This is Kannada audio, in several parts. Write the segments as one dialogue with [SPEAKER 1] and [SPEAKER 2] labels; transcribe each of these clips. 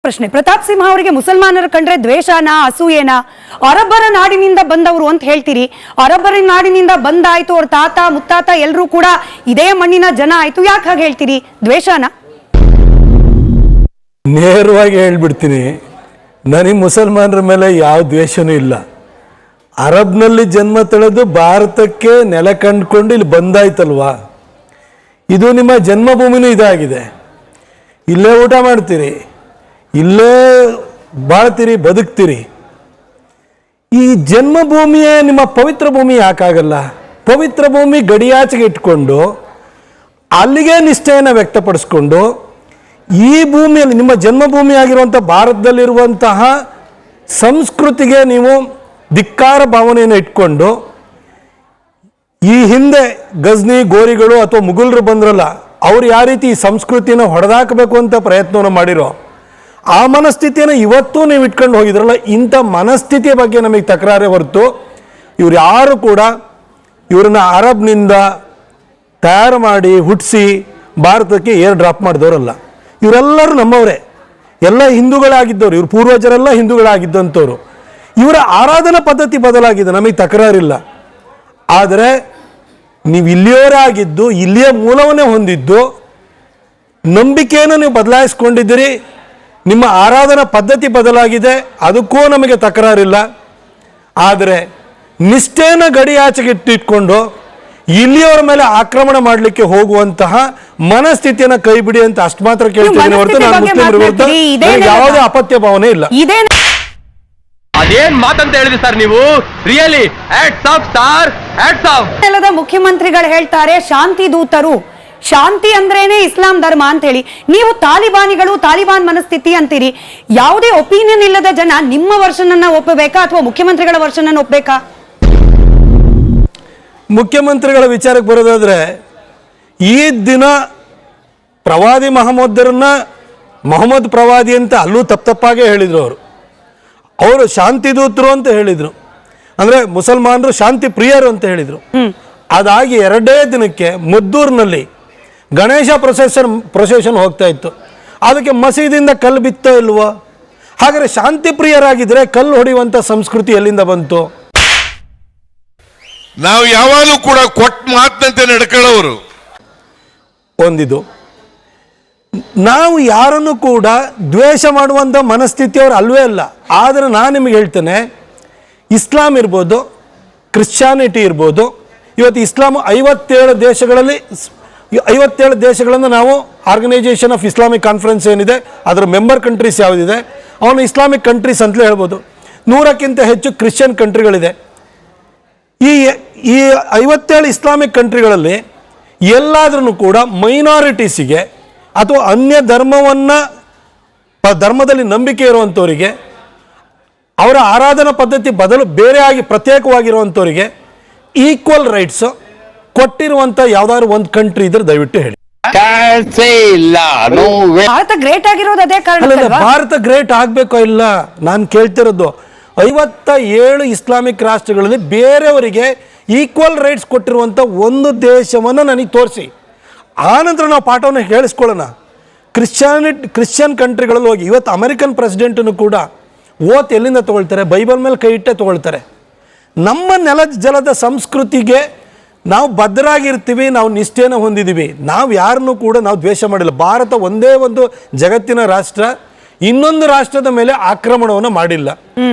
[SPEAKER 1] ಪ್ರಶ್ನೆ, ಪ್ರತಾಪ್ ಸಿಂಹ ಅವರಿಗೆ ಮುಸಲ್ಮಾನರ ಕಂಡ್ರೆ ದ್ವೇಷನಾ ಅಸೂಯೆನಾ? ಅರಬ್ಬರ ನಾಡಿನಿಂದ ಬಂದವರು ಅಂತ ಹೇಳ್ತೀರಿ. ಅರಬ್ಬರ ನಾಡಿನಿಂದ ಬಂದಾಯ್ತು, ಅವ್ರ ತಾತ ಮುತ್ತಾತ ಎಲ್ಲರೂ ಕೂಡ ಇದೇ ಮಣ್ಣಿನ ಜನ ಆಯ್ತು, ಯಾಕೆ ಹಾಗೆ ಹೇಳ್ತೀರಿ? ದ್ವೇಷನಾ?
[SPEAKER 2] ನೇರವಾಗಿ ಹೇಳ್ಬಿಡ್ತೀನಿ, ನನಗೆ ಮುಸಲ್ಮಾನರ ಮೇಲೆ ಯಾವ ದ್ವೇಷನೂ ಇಲ್ಲ. ಅರಬ್ನಲ್ಲಿ ಜನ್ಮ ತಳೆದು ಭಾರತಕ್ಕೆ ನೆಲೆ ಕಂಡುಕೊಂಡು ಇಲ್ಲಿ ಬಂದಾಯ್ತಲ್ವಾ, ಇದು ನಿಮ್ಮ ಜನ್ಮಭೂಮಿನೂ ಇದಾಗಿದೆ. ಇಲ್ಲೇ ಊಟ ಮಾಡ್ತೀರಿ, ಇಲ್ಲೇ ಬಾಳ್ತೀರಿ, ಬದುಕ್ತೀರಿ. ಈ ಜನ್ಮಭೂಮಿಯೇ ನಿಮ್ಮ ಪವಿತ್ರ ಭೂಮಿ ಯಾಕಾಗಲ್ಲ? ಪವಿತ್ರ ಭೂಮಿ ಗಡಿಯಾಚೆಗೆ ಇಟ್ಕೊಂಡು ಅಲ್ಲಿಗೆ ನಿಷ್ಠೆಯನ್ನು ವ್ಯಕ್ತಪಡಿಸ್ಕೊಂಡು ಈ ಭೂಮಿಯಲ್ಲಿ ನಿಮ್ಮ ಜನ್ಮಭೂಮಿ ಆಗಿರುವಂಥ ಭಾರತದಲ್ಲಿರುವಂತಹ ಸಂಸ್ಕೃತಿಗೆ ನೀವು ಧಿಕ್ಕಾರ ಭಾವನೆಯನ್ನು ಇಟ್ಕೊಂಡು, ಈ ಹಿಂದೆ ಗಜ್ನಿ ಗೋರಿಗಳು ಅಥವಾ ಮುಘಲರು ಬಂದ್ರಲ್ಲ, ಅವ್ರು ಯಾವ ರೀತಿ ಈ ಸಂಸ್ಕೃತಿನ ಹೊಡೆದಾಕಬೇಕು ಅಂತ ಪ್ರಯತ್ನವನ್ನು ಮಾಡಿರೋ ಆ ಮನಸ್ಥಿತಿಯನ್ನು ಇವತ್ತು ನೀವು ಇಟ್ಕೊಂಡು ಹೋಗಿದ್ರಲ್ಲ, ಇಂಥ ಮನಸ್ಥಿತಿಯ ಬಗ್ಗೆ ನಮಗೆ ತಕರಾರೇ ಹೊರತು ಇವ್ರು ಯಾರು ಕೂಡ ಇವ್ರನ್ನ ಅರಬ್ನಿಂದ ತಯಾರು ಮಾಡಿ ಹುಟ್ಟಿಸಿ ಭಾರತಕ್ಕೆ ಏರ್ ಡ್ರಾಪ್ ಮಾಡಿದವರಲ್ಲ. ಇವರೆಲ್ಲರೂ ನಮ್ಮವರೇ, ಎಲ್ಲ ಹಿಂದೂಗಳಾಗಿದ್ದವರು, ಇವ್ರ ಪೂರ್ವಜರೆಲ್ಲ ಹಿಂದೂಗಳಾಗಿದ್ದಂಥವ್ರು. ಇವರ ಆರಾಧನಾ ಪದ್ಧತಿ ಬದಲಾಗಿದೆ, ನಮಗೆ ತಕರಾರಿಲ್ಲ. ಆದರೆ ನೀವು ಇಲ್ಲಿಯವರೇ ಆಗಿದ್ದು, ಇಲ್ಲಿಯ ಮೂಲವನ್ನೇ ಹೊಂದಿದ್ದು, ನಂಬಿಕೆಯನ್ನು ನೀವು ಬದಲಾಯಿಸ್ಕೊಂಡಿದ್ದೀರಿ, ನಿಮ್ಮ ಆರಾಧನಾ ಪದ್ಧತಿ ಬದಲಾಗಿದೆ, ಅದಕ್ಕೂ ನಮಗೆ ತಕರಾರಿಲ್ಲ. ಆದರೆ ನಿಷ್ಠೆಯನ್ನು ಗಡಿಯಾಚೆಗೆ ಇಟ್ಟಿಟ್ಕೊಂಡು ಇಲ್ಲಿಯವರ ಮೇಲೆ ಆಕ್ರಮಣ ಮಾಡಲಿಕ್ಕೆ ಹೋಗುವಂತಹ ಮನಸ್ಥಿತಿಯನ್ನು ಕೈ ಬಿಡಿ ಅಂತ ಅಷ್ಟು ಮಾತ್ರ ಕೇಳ್ತೀನಿ ಹೊರತು ನಾನು ಮುಸ್ಲಿಮರ ವಿರುದ್ಧ ಯಾವುದೇ ಅಪತ್ಯ ಭಾವನೆ ಇಲ್ಲ.
[SPEAKER 3] ಅದೇನ್ ಮಾತಂತ ಹೇಳಿದ್ರಿ ಸರ್ ನೀವು? Really hats off sir, hats off.
[SPEAKER 1] ನೆಲದ ಮುಖ್ಯಮಂತ್ರಿಗಳು ಹೇಳ್ತಾರೆ ಶಾಂತಿ ದೂತರು, ಶಾಂತಿ ಅಂದ್ರೇನೆ ಇಸ್ಲಾಂ ಧರ್ಮ ಅಂತ ಹೇಳಿ. ನೀವು ತಾಲಿಬಾನಿಗಳು, ತಾಲಿಬಾನ್ ಮನಸ್ಥಿತಿ ಅಂತೀರಿ. ಯಾವುದೇ ಒಪಿನಿಯನ್ ಇಲ್ಲದ ಜನ ನಿಮ್ಮ ವರ್ಷನ್ ಅನ್ನ ಒಪ್ಪಬೇಕಾ ಅಥವಾ ಮುಖ್ಯಮಂತ್ರಿಗಳ ವರ್ಷನ್ ಅನ್ನು ಒಪ್ಪಬೇಕಾ?
[SPEAKER 2] ಮುಖ್ಯಮಂತ್ರಿಗಳ ವಿಚಾರಕ್ಕೆ ಬರೋದಾದ್ರೆ, ಈ ದಿನ ಪ್ರವಾದಿ ಮೊಹಮ್ಮದರನ್ನ ಮೊಹಮ್ಮದ್ ಪ್ರವಾದಿ ಅಂತ ಅಲ್ಲೂ ತಪ್ಪಾಗೆ ಹೇಳಿದ್ರು. ಅವರು ಶಾಂತಿ ದೂತರು ಅಂತ ಹೇಳಿದ್ರು, ಅಂದ್ರೆ ಮುಸಲ್ಮಾನರು ಶಾಂತಿ ಪ್ರಿಯರು ಅಂತ ಹೇಳಿದ್ರು. ಅದಾಗಿ 2ನೇ ದಿನಕ್ಕೆ ಮದ್ದೂರಿನಲ್ಲಿ ಗಣೇಶ ಪ್ರೊಸೆಷನ್ ಹೋಗ್ತಾ ಇತ್ತು. ಅದಕ್ಕೆ ಮಸೀದಿಯಿಂದ ಕಲ್ಲು ಬಿತ್ತೋ ಇಲ್ವೋ? ಹಾಗಾದ್ರೆ ಶಾಂತಿ ಪ್ರಿಯರಾಗಿದ್ರೆ ಕಲ್ಲು ಹೊಡೆಯುವಂತ ಸಂಸ್ಕೃತಿ ಎಲ್ಲಿಂದ ಬಂತು?
[SPEAKER 4] ನಾವು ಯಾವಾಗಲೂ ಕೂಡ ಕೊಟ್ಟ ಮಾತಂತೆ ನಡ್ಕೊಳ್ಳೋರು.
[SPEAKER 2] ಒಂದಿದು, ನಾವು ಯಾರನ್ನು ಕೂಡ ದ್ವೇಷ ಮಾಡುವಂಥ ಮನಸ್ಥಿತಿಯವರು ಅಲ್ವೇ ಅಲ್ಲ. ಆದರೆ ನಾನು ನಿಮಗೆ ಹೇಳ್ತೇನೆ, ಇಸ್ಲಾಂ ಇರ್ಬೋದು, ಕ್ರಿಶ್ಚಾನಿಟಿ ಇರ್ಬೋದು, ಇವತ್ತು ಇಸ್ಲಾಂ 57 ದೇಶಗಳಲ್ಲಿ 57 ದೇಶಗಳನ್ನು ನಾವು ಆರ್ಗನೈಸೇಷನ್ ಆಫ್ ಇಸ್ಲಾಮಿಕ್ ಕಾನ್ಫರೆನ್ಸ್ ಏನಿದೆ ಅದರ ಮೆಂಬರ್ ಕಂಟ್ರೀಸ್ ಯಾವುದಿದೆ ಅವನು ಇಸ್ಲಾಮಿಕ್ ಕಂಟ್ರೀಸ್ ಅಂತಲೇ ಹೇಳ್ಬೋದು. 100ಕ್ಕಿಂತ ಹೆಚ್ಚು ಕ್ರಿಶ್ಚಿಯನ್ ಕಂಟ್ರಿಗಳಿದೆ. ಈ 57 ಇಸ್ಲಾಮಿಕ್ ಕಂಟ್ರಿಗಳಲ್ಲಿ ಎಲ್ಲಾದ್ರೂ ಕೂಡ ಮೈನಾರಿಟೀಸಿಗೆ ಅಥವಾ ಅನ್ಯ ಧರ್ಮದಲ್ಲಿ ನಂಬಿಕೆ ಇರುವಂಥವರಿಗೆ, ಅವರ ಆರಾಧನಾ ಪದ್ಧತಿ ಬೇರೆಯಾಗಿ ಪ್ರತ್ಯೇಕವಾಗಿರುವಂಥವರಿಗೆ ಈಕ್ವಲ್ ರೈಟ್ಸ್ ಕೊಟ್ಟಿರುವಂಥ ಯಾವ್ದಾದ್ರು ಒಂದು ಕಂಟ್ರಿ ಇದ್ರೆ ದಯವಿಟ್ಟು ಹೇಳಿ.
[SPEAKER 1] ಭಾರತ ಗ್ರೇಟ್ ಆಗಿರೋದು ಅದೇ ಕಾರಣ.
[SPEAKER 2] ಭಾರತ ಗ್ರೇಟ್ ಆಗ್ಬೇಕೋ ಇಲ್ಲ, ನಾನು ಕೇಳ್ತಿರೋದು 57 ಇಸ್ಲಾಮಿಕ್ ರಾಷ್ಟ್ರಗಳಲ್ಲಿ ಬೇರೆಯವರಿಗೆ ಈಕ್ವಲ್ ರೈಟ್ಸ್ ಕೊಟ್ಟಿರುವಂಥ ಒಂದು ದೇಶವನ್ನು ನನಗೆ ತೋರಿಸಿ, ಆನಂತರ ನಾವು ಪಾಠವನ್ನು ಹೇಳಿಸ್ಕೊಳ್ಳೋಣ. ಕ್ರಿಶ್ಚಿಯನ್ ಕಂಟ್ರಿಗಳಲ್ಲಿ ಹೋಗಿ ಇವತ್ತು ಅಮೆರಿಕನ್ ಪ್ರೆಸಿಡೆಂಟನ್ನು ಕೂಡ ಓತ್ ಎಲ್ಲಿಂದ ತೊಗೊಳ್ತಾರೆ? ಬೈಬಲ್ ಮೇಲೆ ಕೈ ಇಟ್ಟೆ ತೊಗೊಳ್ತಾರೆ. ನಮ್ಮ ನೆಲ ಜಲದ ಸಂಸ್ಕೃತಿಗೆ ನಾವು ಬದ್ಧರಾಗಿರ್ತೀವಿ, ನಾವು ನಿಷ್ಠೆಯನ್ನು ಹೊಂದಿದ್ದೀವಿ. ನಾವು ಯಾರನ್ನೂ ಕೂಡ ನಾವು ದ್ವೇಷ ಮಾಡಿಲ್ಲ. ಭಾರತ ಒಂದೇ ಒಂದು ಜಗತ್ತಿನ ರಾಷ್ಟ್ರ ಇನ್ನೊಂದು ರಾಷ್ಟ್ರದ ಮೇಲೆ ಆಕ್ರಮಣವನ್ನು ಮಾಡಿಲ್ಲ.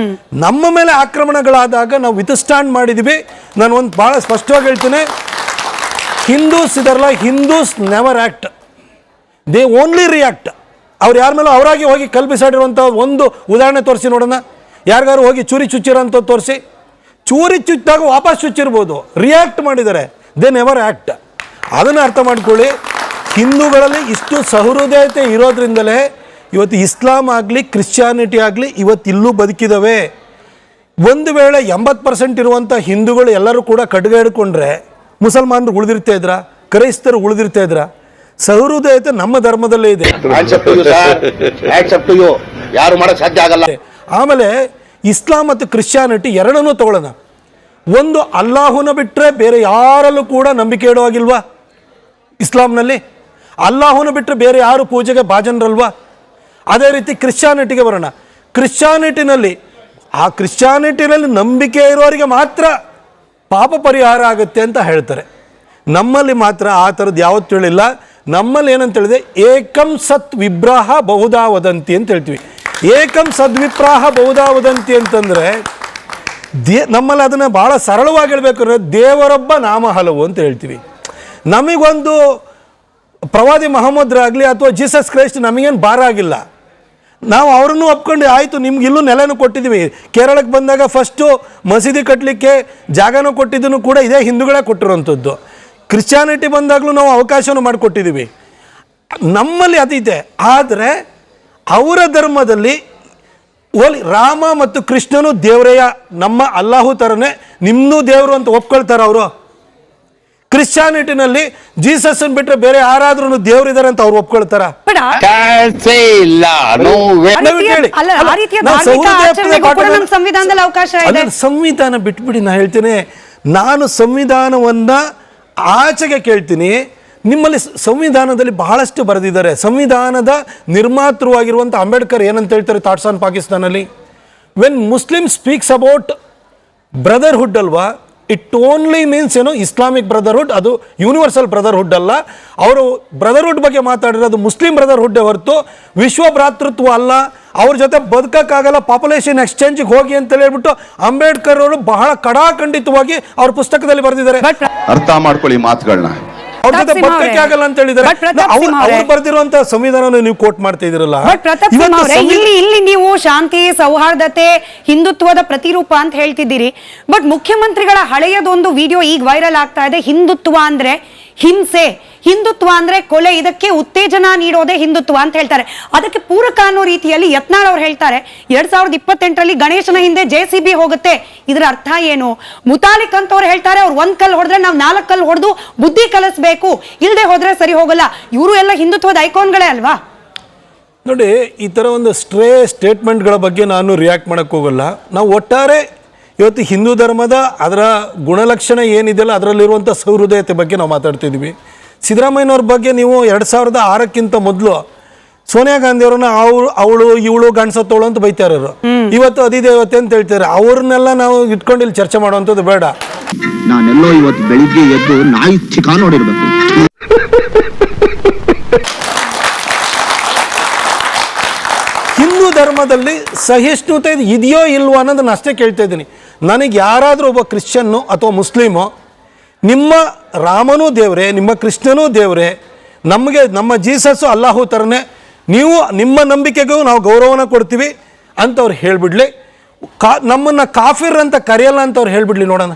[SPEAKER 2] ನಮ್ಮ ಮೇಲೆ ಆಕ್ರಮಣಗಳಾದಾಗ ನಾವು ವಿತ್ಸ್ಟ್ಯಾಂಡ್ ಮಾಡಿದ್ದೀವಿ. ನಾನು ಒಂದು ಭಾಳ ಸ್ಪಷ್ಟವಾಗಿ ಹೇಳ್ತೇನೆ, ಹಿಂದೂಸ್ ಇದರಲ್ಲ, Hindus never act, they only react. ಅವ್ರು ಯಾರ ಮೇಲೂ ಅವರಾಗಿ ಹೋಗಿ ಕಲ್ಪಿಸಾಡಿರುವಂಥ ಒಂದು ಉದಾಹರಣೆ ತೋರಿಸಿ ನೋಡೋಣ. ಯಾರಿಗಾರು ಹೋಗಿ ಚೂರಿ ಚುಚ್ಚಿರೋಂಥ ತೋರಿಸಿ. ಚೂರಿ ಚುಚ್ಚಿದಾಗ ವಾಪಸ್ ಚುಚ್ಚಿರ್ಬೋದು, ರಿಯಾಕ್ಟ್ ಮಾಡಿದ್ದಾರೆ, ದೇ ನೆವರ್ ಆ್ಯಕ್ಟ್. ಅದನ್ನು ಅರ್ಥ ಮಾಡ್ಕೊಳ್ಳಿ. ಹಿಂದೂಗಳಲ್ಲಿ ಇಷ್ಟು ಸಹೃದಯತೆ ಇರೋದ್ರಿಂದಲೇ ಇವತ್ತು ಇಸ್ಲಾಂ ಆಗಲಿ ಕ್ರಿಶ್ಚಿಯಾನಿಟಿ ಆಗಲಿ ಇವತ್ತು ಇಲ್ಲೂ ಬದುಕಿದವೆ. ಒಂದು ವೇಳೆ 80% ಇರುವಂಥ ಹಿಂದೂಗಳು ಎಲ್ಲರೂ ಕೂಡ ಖಡ್ಗ ಹಿಡ್ಕೊಂಡ್ರೆ ಮುಸಲ್ಮಾನರು ಉಳಿದಿರ್ತಾ ಇದ್ರ, ಕ್ರೈಸ್ತರು ಉಳಿದಿರ್ತಾ ಇದ್ರ? ಸಹೃದಯತೆ ನಮ್ಮ ಧರ್ಮದಲ್ಲೇ ಇದೆ.
[SPEAKER 3] ಯಾರು ಮಾಡಕ್ ಸಾಧ್ಯ ಆಗಲ್ಲ.
[SPEAKER 2] ಆಮೇಲೆ ಇಸ್ಲಾಂ ಮತ್ತು ಕ್ರಿಶ್ಚಿಯಾನಿಟಿ ಎರಡನ್ನೂ ತಗೊಳ್ಳೋಣ. ಒಂದು, ಅಲ್ಲಾಹುನ ಬಿಟ್ಟರೆ ಬೇರೆ ಯಾರಲ್ಲೂ ಕೂಡ ನಂಬಿಕೆ ಇಡುವಾಗಿಲ್ವಾ ಇಸ್ಲಾಂನಲ್ಲಿ? ಅಲ್ಲಾಹುನ ಬಿಟ್ಟರೆ ಬೇರೆ ಯಾರು ಪೂಜೆಗೆ ಭಾಜನರಲ್ವಾ? ಅದೇ ರೀತಿ ಕ್ರಿಶ್ಚಾನಿಟಿಗೆ ಬರೋಣ. ಕ್ರಿಶ್ಚಾನಿಟಿನಲ್ಲಿ ನಂಬಿಕೆ ಇರೋರಿಗೆ ಮಾತ್ರ ಪಾಪ ಪರಿಹಾರ ಆಗುತ್ತೆ ಅಂತ ಹೇಳ್ತಾರೆ. ನಮ್ಮಲ್ಲಿ ಮಾತ್ರ ಆ ಥರದ್ದು ಯಾವತ್ತೂ ಹೇಳಿಲ್ಲ. ನಮ್ಮಲ್ಲಿ ಏನಂತ ಹೇಳಿದೆ, ಏಕಂ ಸತ್ ವಿಬ್ರಾಹ ಬಹುಧಾ ವದಂತಿ ಅಂತ ಹೇಳ್ತೀವಿ. ಏಕಂ ಸದ್ವಿಪ್ರಾಹ ಬಹುಧಾ ವದಂತಿ ಅಂತಂದರೆ ನಮ್ಮಲ್ಲಿ ಅದನ್ನು ಭಾಳ ಸರಳವಾಗಿ ಹೇಳ್ಬೇಕಾದ್ರೆ ದೇವರೊಬ್ಬ ನಾಮ ಹಲವು ಅಂತ ಹೇಳ್ತೀವಿ. ನಮಗೊಂದು ಪ್ರವಾದಿ ಮಹಮ್ಮದ್ರಾಗಲಿ ಅಥವಾ ಜೀಸಸ್ ಕ್ರೈಸ್ಟ್ ನಮಗೇನು ಭಾರ ಆಗಿಲ್ಲ. ನಾವು ಅವ್ರನ್ನೂ ಒಪ್ಕೊಂಡು ಆಯಿತು, ನಿಮ್ಗೆ ಇಲ್ಲೂ ನೆಲೆನೂ ಕೊಟ್ಟಿದ್ದೀವಿ. ಕೇರಳಕ್ಕೆ ಬಂದಾಗ ಫಸ್ಟು ಮಸೀದಿ ಕಟ್ಟಲಿಕ್ಕೆ ಜಾಗನೂ ಕೊಟ್ಟಿದ್ದನ್ನು ಕೂಡ ಇದೇ ಹಿಂದೂಗಳೇ ಕೊಟ್ಟಿರೋಂಥದ್ದು. ಕ್ರಿಶ್ಚಾನಿಟಿ ಬಂದಾಗಲೂ ನಾವು ಅವಕಾಶವನ್ನು ಮಾಡಿಕೊಟ್ಟಿದ್ದೀವಿ. ನಮ್ಮಲ್ಲಿ ಅದಿದೆ. ಆದರೆ ಅವರ ಧರ್ಮದಲ್ಲಿ ರಾಮ ಮತ್ತು ಕೃಷ್ಣನು ದೇವರೆಯ ನಮ್ಮ ಅಲ್ಲಾಹು ಥರನೇ ನಿಮ್ಮದು ದೇವರು ಅಂತ ಒಪ್ಕೊಳ್ತಾರೆ ಅವರು. ಕ್ರಿಶ್ಚಾನಿಟಿನಲ್ಲಿ ಜೀಸಸ್ ಬಿಟ್ಟರೆ ಬೇರೆ ಯಾರಾದ್ರೂ ದೇವರಿದ್ದಾರೆ ಅಂತ ಅವ್ರು ಒಪ್ಕೊಳ್ತಾರ? ಸಂವಿಧಾನ ಬಿಟ್ಬಿಡಿ, ನಾ ಹೇಳ್ತೀನಿ, ನಾನು ಸಂವಿಧಾನವನ್ನ ಆಚೆಗೆ ಕೇಳ್ತೀನಿ. ನಿಮ್ಮಲ್ಲಿ ಸಂವಿಧಾನದಲ್ಲಿ ಬಹಳಷ್ಟು ಬರೆದಿದ್ದಾರೆ. ಸಂವಿಧಾನದ ನಿರ್ಮಾತೃವಾಗಿರುವಂಥ ಅಂಬೇಡ್ಕರ್ ಏನಂತ ಹೇಳ್ತಾರೆ ಥಾಟ್ಸ್ ಆನ್ ಪಾಕಿಸ್ತಾನಲ್ಲಿ, when Muslim speaks about brotherhood ಅಲ್ವಾ, ಇಟ್ ಓನ್ಲಿ ಮೀನ್ಸ್ ಏನು ಇಸ್ಲಾಮಿಕ್ ಬ್ರದರ್ಹುಡ್, ಅದು ಯೂನಿವರ್ಸಲ್ ಬ್ರದರ್ಹುಡ್ ಅಲ್ಲ. ಅವರು ಬ್ರದರ್ಹುಡ್ ಬಗ್ಗೆ ಮಾತಾಡಿರೋದು ಮುಸ್ಲಿಂ ಬ್ರದರ್ಹುಡ್ಡೇ ಹೊರತು ವಿಶ್ವ ಭ್ರಾತೃತ್ವ ಅಲ್ಲ. ಅವ್ರ ಜೊತೆ ಬದುಕಕ್ಕಾಗಲ್ಲ, ಪಾಪ್ಯುಲೇಷನ್ ಎಕ್ಸ್ಚೇಂಜ್ಗೆ ಹೋಗಿ ಅಂತ ಹೇಳ್ಬಿಟ್ಟು ಅಂಬೇಡ್ಕರ್ ಅವರು ಬಹಳ ಕಡಾಖಂಡಿತವಾಗಿ ಅವ್ರ ಪುಸ್ತಕದಲ್ಲಿ ಬರೆದಿದ್ದಾರೆ.
[SPEAKER 5] ಅರ್ಥ ಮಾಡ್ಕೊಳ್ಳಿ ಮಾತುಗಳನ್ನ.
[SPEAKER 2] ಅವ್ರ ಜೊತೆ ಬದುಕಕ್ಕೆ ಆಗಲ್ಲ ಅಂತ ಹೇಳಿದ್ದಾರೆ. ಅವ್ರು ಬರೆದಿರುವಂತ ಸಂವಿಧಾನ ನೀವು ಕೋಟ್ ಮಾಡ್ತಾ ಇದೀರಲ್ಲ.
[SPEAKER 1] ಇಲ್ಲಿ ನೀವು ಶಾಂತಿ, ಸೌಹಾರ್ದತೆ, ಹಿಂದುತ್ವದ ಪ್ರತಿರೂಪ ಅಂತ ಹೇಳ್ತಿದ್ದೀರಿ. ಬಟ್ ಮುಖ್ಯಮಂತ್ರಿಗಳ ಹಳೆಯದೊಂದು ವಿಡಿಯೋ ಈಗ ವೈರಲ್ ಆಗ್ತಾ ಇದೆ. ಹಿಂದುತ್ವ ಅಂದ್ರೆ ಹಿಂಸೆ, ಹಿಂದುತ್ವ ಅಂದ್ರೆ ಕೊಲೆ, ಇದಕ್ಕೆ ಉತ್ತೇಜನ ನೀಡೋದೇ ಹಿಂದುತ್ವ ಅಂತ ಹೇಳ್ತಾರೆ. ಅದಕ್ಕೆ ಪೂರಕ ಅನ್ನೋ ರೀತಿಯಲ್ಲಿ ಯತ್ನಾಳ್ ಅವ್ರು ಹೇಳ್ತಾರೆ 2028ರಲ್ಲಿ ಗಣೇಶನ ಹಿಂದೆ JCB ಹೋಗುತ್ತೆ. ಇದರ ಅರ್ಥ ಏನು? ಮುತಾಲಿಕ್ ಅಂತ ಅವ್ರು ಹೇಳ್ತಾರೆ, ಅವ್ರು 1 ಕಲ್ಲು ಹೊಡೆದ್ರೆ ನಾವು 4 ಕಲ್ಲು ಹೊಡೆದು ಬುದ್ಧಿ ಕಲಿಸ್ಬೇಕು, ಇಲ್ಲದೆ ಹೋದ್ರೆ ಸರಿ ಹೋಗಲ್ಲ. ಇವರು ಎಲ್ಲ ಹಿಂದುತ್ವದ ಐಕಾನ್ಗಳೇ ಅಲ್ವಾ?
[SPEAKER 2] ನೋಡಿ, ಈ ಥರ ಒಂದು ಸ್ಟೇಟ್ಮೆಂಟ್ಗಳ ಬಗ್ಗೆ ನಾನು ರಿಯಾಕ್ಟ್ ಮಾಡಕ್ಕೆ ಹೋಗಲ್ಲ. ನಾವು ಒಟ್ಟಾರೆ ಇವತ್ತು ಹಿಂದೂ ಧರ್ಮದ ಅದರ ಗುಣಲಕ್ಷಣ ಏನಿದೆಯಲ್ಲ ಅದರಲ್ಲಿರುವಂಥ ಸಹೃದಯತೆ ಬಗ್ಗೆ ನಾವು ಮಾತಾಡ್ತಿದ್ವಿ. ಸಿದ್ದರಾಮಯ್ಯನವ್ರ ಬಗ್ಗೆ ನೀವು 2006ಕ್ಕಿಂತ ಮೊದಲು ಸೋನಿಯಾ ಗಾಂಧಿ ಅವ್ರನ್ನ ಅವಳು ಇವಳು ಗಂಡಸತ್ತೋಳು ಅಂತ ಬೈತಾ ಇರೋರು. ಇವತ್ತು ಅಧಿದೇವತೆ ಅಂತ ಹೇಳ್ತಾರೆ. ಅವ್ರನ್ನೆಲ್ಲ ನಾವು ಇಟ್ಕೊಂಡು ಇಲ್ಲಿ ಚರ್ಚೆ ಮಾಡುವಂಥದ್ದು ಬೇಡ.
[SPEAKER 6] ನಾನೆಲ್ಲೋ ಇವತ್ತು ಬೆಳಿಗ್ಗೆ ಎದ್ದು ನಾಯಿ ಚಿಕಾ ನೋಡಿರ್ಬೇಕು.
[SPEAKER 2] ಹಿಂದೂ ಧರ್ಮದಲ್ಲಿ ಸಹಿಷ್ಣುತೆ ಇದೆಯೋ ಇಲ್ವೋ ಅನ್ನೋದನ್ನ ಅಷ್ಟೇ ಕೇಳ್ತಾ ಇದ್ದೀನಿ. ನನಗೆ ಯಾರಾದರೂ ಒಬ್ಬ ಕ್ರಿಶ್ಚಿಯನ್ನು ಅಥವಾ ಮುಸ್ಲಿಮು ನಿಮ್ಮ ರಾಮನೂ ದೇವರೇ, ನಿಮ್ಮ ಕೃಷ್ಣನೂ ದೇವರೇ, ನಮಗೆ ನಮ್ಮ ಜೀಸಸ್ಸು ಅಲ್ಲಾಹು ಥರನೇ, ನೀವು ನಿಮ್ಮ ನಂಬಿಕೆಗೂ ನಾವು ಗೌರವನ ಕೊಡ್ತೀವಿ ಅಂತ ಅವ್ರು ಹೇಳಿಬಿಡ್ಲಿ. ನಮ್ಮನ್ನು ಕಾಫಿರ್ ಅಂತ ಕರೆಯಲ್ಲ ಅಂತ ಅವ್ರು ಹೇಳಿಬಿಡ್ಲಿ, ನೋಡೋಣ.